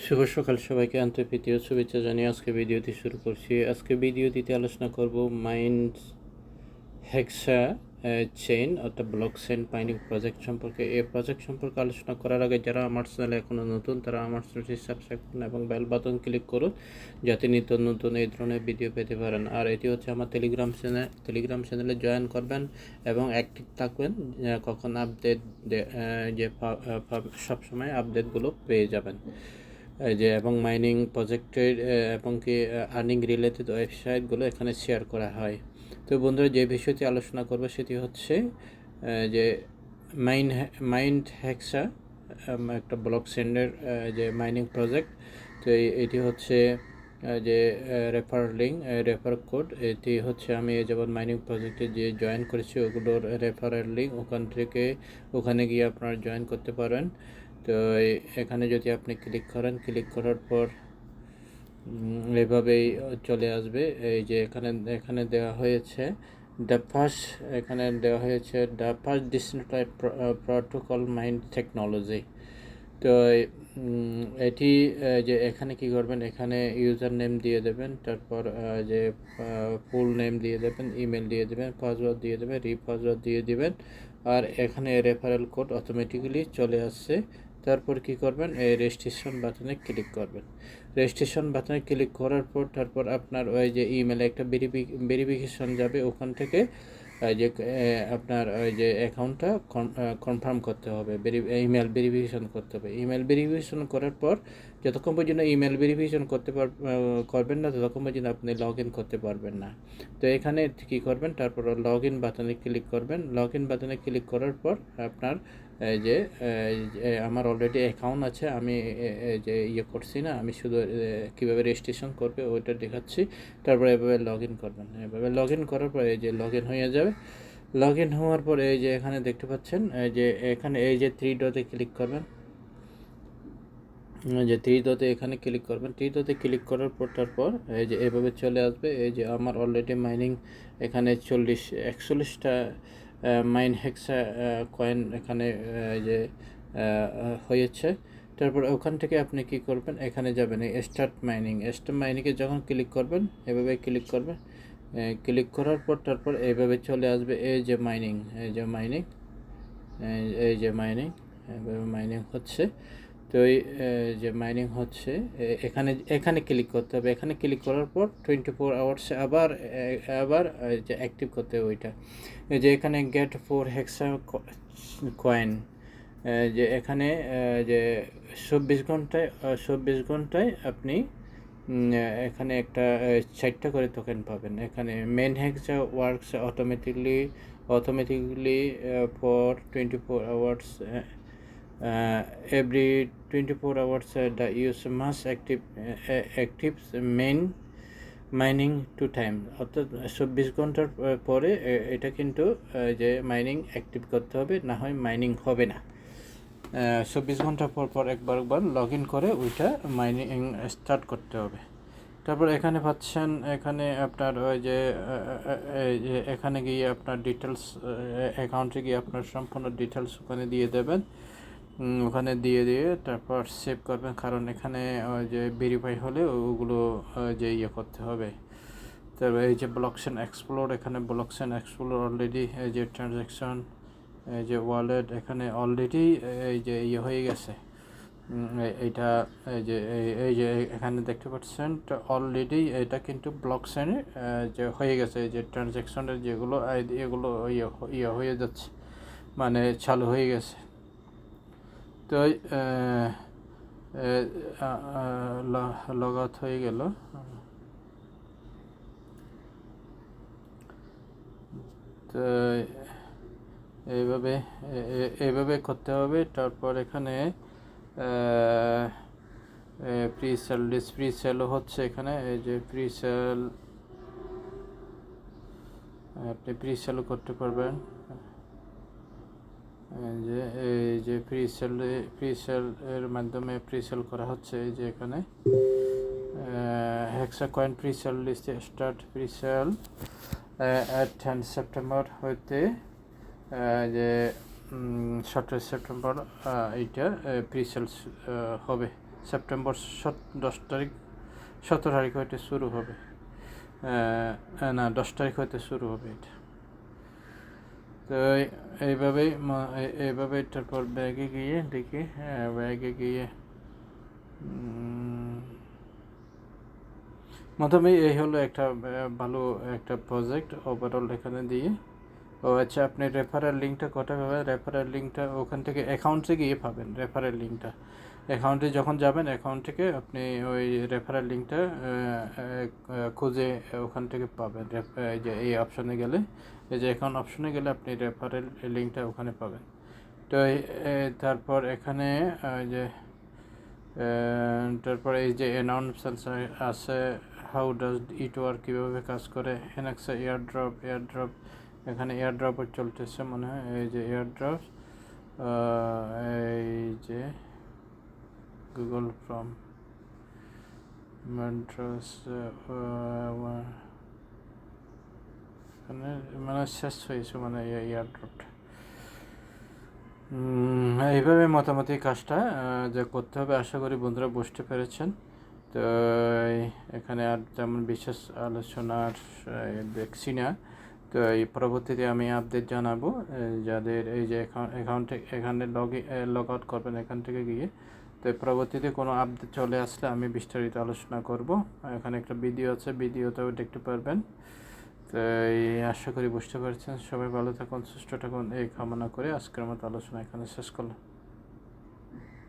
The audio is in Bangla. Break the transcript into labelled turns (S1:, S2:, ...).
S1: শুভ সকাল সবাইকে আন্তরিক প্রীতি ও শুভেচ্ছা জানিয়ে আজকে ভিডিওটি শুরু করছি। আজকে ভিডিওটিতে আলোচনা করব হেক্সা চেইন অর্থাৎ ব্লক চেইন বাইন্ডিং প্রজেক্ট সম্পর্কে। এই প্রজেক্ট সম্পর্কে আলোচনা করার আগে যারা আমার চ্যানেলে এখনও নতুন তারা আমার চ্যানেলটি সাবস্ক্রাইব করুন এবং বেল বাটন ক্লিক করুন যাতে নিত্য নতুন এই ধরনের ভিডিও পেতে পারেন। আর এটি হচ্ছে আমার টেলিগ্রাম চ্যানেলে জয়েন করবেন এবং অ্যাক্টিভ থাকবেন, কখন আপডেট যে সবসময় আপডেটগুলো পেয়ে যাবেন যে এবং মাইনিং প্রজেক্টের এবং কি আর্নিং রিলেটেড ওয়েবসাইটগুলো এখানে শেয়ার করা হয়। তো বন্ধুরা, যে বিষয়টি আলোচনা করবো সেটি হচ্ছে যে মাইনহেক্সা একটা ব্লক চেইনের যে মাইনিং প্রজেক্ট। তো এটি হচ্ছে যে রেফার কোড, এটি হচ্ছে আমি যেমন মাইনিং প্রজেক্টে যে জয়েন করেছি ওগুলোর রেফারেল লিঙ্ক, ওখানে গিয়ে আপনারা জয়েন করতে পারেন। তো এখানে যদি আপনি ক্লিক করার পর এভাবেই চলে আসবে। এই যে এখানে দেওয়া হয়েছে the first decentralised protocol mind technology. তো এটি যে এখানে কি করবেন, এখানে ইউজার নেম দিয়ে দেবেন, তারপর যে ফুল নেম দিয়ে দেবেন, ইমেল দিয়ে দেবেন, পাসওয়ার্ড দিয়ে দেবেন, রিপাসওয়ার্ড দিয়ে দিবেন। আর এখানে রেফারেল কোড অটোমেটিক্যালি চলে আসছে। তারপর কি করবেন, এই রেজিস্ট্রেশন বাটনে ক্লিক করবেন। রেজিস্ট্রেশন বাটনে ক্লিক করার পর তারপর আপনার ওই যে ইমেলে একটা ভেরিফিকেশন যাবে, ওখান থেকে যে আপনার ওই যে অ্যাকাউন্টটা কনফার্ম করতে হবে, ইমেল ভেরিফিকেশন করতে হবে। ইমেল ভেরিফিকেশন করার পর যতক্ষণ পর্যন্ত ইমেল ভেরিফিকেশন করবেন না ততক্ষণ পর্যন্ত আপনি লগ ইন করতে পারবেন না। তো এখানে কী করবেন, তারপর লগ ইন বাটনে ক্লিক করবেন। লগ ইন বাটনে ক্লিক করার পর আপনার যে আমার অলরেডি অ্যাকাউন্ট আছে, আমি যে করছি না, আমি শুধু কীভাবে রেজিস্ট্রেশন করবে ওইটা দেখাচ্ছি। তারপরে এভাবে লগ ইন করবেন। এভাবে লগ ইন করার পরে এই যে লগ ইন হয়ে যাবে। লগ ইন হওয়ার পরে এই যে এখানে দেখতে পাচ্ছেন, এখানে এই যে থ্রি ডটে ক্লিক করবেন। এখানে ক্লিক করবেন। থ্রি ডটে ক্লিক করার পর তারপর এই যে এভাবে চলে আসবে। এই যে আমার অলরেডি মাইনিং এখানে 41টা মাইনহেক্সা কয়েন এখানে যে হয়েছে। তারপর ওখান থেকে আপনি কি করবেন, এখানে যাবেন এই স্টার্ট মাইনিংয়ে যখন ক্লিক করবেন, এভাবে ক্লিক করবেন। ক্লিক করার পর তারপর এইভাবে চলে আসবে এই যে মাইনিং এভাবে মাইনিং হচ্ছে। তো এই যে মাইনিং হচ্ছে, এখানে ক্লিক করতে হবে। এখানে ক্লিক করার পর 24 আওয়ার্সে আবার যে অ্যাক্টিভ করতে হবে ওইটা। যে এখানে গেট 4 হেক্সা কয়েন, যে এখানে যে 24 ঘন্টায় আপনি এখানে একটা 60টা করে টোকেন পাবেন। এখানে Minehexa works automatically for 24 hours. Every 24 hours the user must active mining to time, অর্থাৎ 24 ঘন্টার পরে এটা কিন্তু যে মাইনিং অ্যাক্টিভ করতে হবে, না হয় মাইনিং হবে না। 24 ঘন্টা পর একবার লগ ইন করে ওইটা মাইনিং স্টার্ট করতে হবে। তারপর এখানে পাচ্ছেন, এখানে আপনার ওই যে এখানে গিয়ে আপনার ডিটেলস, অ্যাকাউন্টে গিয়ে আপনার সম্পূর্ণ ডিটেলস ওখানে দিয়ে দেবেন। ওখানে দিয়ে তারপর সেভ করবেন, কারণ এখানে যে ভেরিফাই হলে ওগুলো যে করতে হবে। তারপর এই যে ব্লকচেন এক্সপ্লোর, এখানে ব্লকচেন এক্সপ্লোর অলরেডি এই যে ট্রানজ্যাকশন, এই যে ওয়ালেট, এখানে অলরেডি এই যে হয়ে গেছে। এইটা এই যে এখানে দেখতে পাচ্ছেন অলরেডি এটা কিন্তু ব্লকচেনে যে হয়ে গেছে। এই যে ট্রানজ্যাকশনের যেগুলো এগুলো হয়ে যাচ্ছে, মানে চালু হয়ে গেছে। তো লগ আউট হয়ে গেল। তো এইভাবে করতে হবে। তারপর এখানে প্রি সেলও হচ্ছে। এখানে এই যে আপনি প্রি সেলও করতে পারবেন। এই যে প্রি সেলের মাধ্যমে প্রি সেল করা হচ্ছে। এই যে এখানে hexa coin pre sale list start pre sale 10 September হইতে যে 17 সেপ্টেম্বর এইটা প্রি সেলস হবে। সেপ্টেম্বর 10 তারিখ 17 তারিখ হইতে শুরু হবে, না 10 তারিখ হইতে শুরু হবে এটা। তো এইভাবেই তারপর ব্যাগে গিয়ে দেখি, ব্যাগে গিয়ে প্রথমে এই হলো একটা ভালো একটা প্রজেক্ট ওভারঅল এখানে দিয়ে। ও আচ্ছা, আপনি রেফারেল লিঙ্কটা কোথায় পাবেন? রেফারেল লিঙ্কটা ওখান থেকে অ্যাকাউন্টে গিয়ে পাবেন। রেফারেল লিঙ্কটা অ্যাকাউন্টে যখন যাবেন, অ্যাকাউন্ট থেকে আপনি ওই রেফারেল লিঙ্কটা খুঁজে ওখান থেকে পাবেন। এই যে এই অপশনে গেলে, এই যে অ্যাকাউন্ট অপশনে গেলে আপনি রেফারেল লিঙ্কটা ওখানে পাবেন। তো তারপর এখানে যে তারপরে এই যে অ্যানাউন্সমেন্টস আছে, হাউ ডাজ ইট ওয়ার্ক, কীভাবে কাজ করে। হেনাক্সা এয়ারড্রপ এখানে এয়ারড্রপও চলতেছে মনে হয়। এই যে এয়ারড্রপ, এই যে গুগল ফ্রম ম্যান্ট্রাস, এখানে মানে শেষ হয়েছে মানে এয়ারড্রপটা। এইভাবে মোটামুটি কাজটা যে করতে হবে, আশা করি বন্ধুরা বুঝতে পেরেছেন। তো এখানে আর তেমন বিশেষ আলোচনার দেখছি না। তো এই পরবর্তীতে আমি আপডেট জানাবো। যাদের এই যে এখানে লগ আউট করবেন এখান থেকে গিয়ে, তো পরবর্তীতে কোনো আপডেট চলে আসলে আমি বিস্তারিত আলোচনা করব। এখানে একটা ভিডিও আছে, ভিডিওতেও দেখতে পারবেন। তো এই আশা করি বুঝতে পারছেন। সবাই ভালো থাকুন, সুস্থ থাকুন এই কামনা করে আজকের মতো আলোচনা এখানে শেষ করলাম।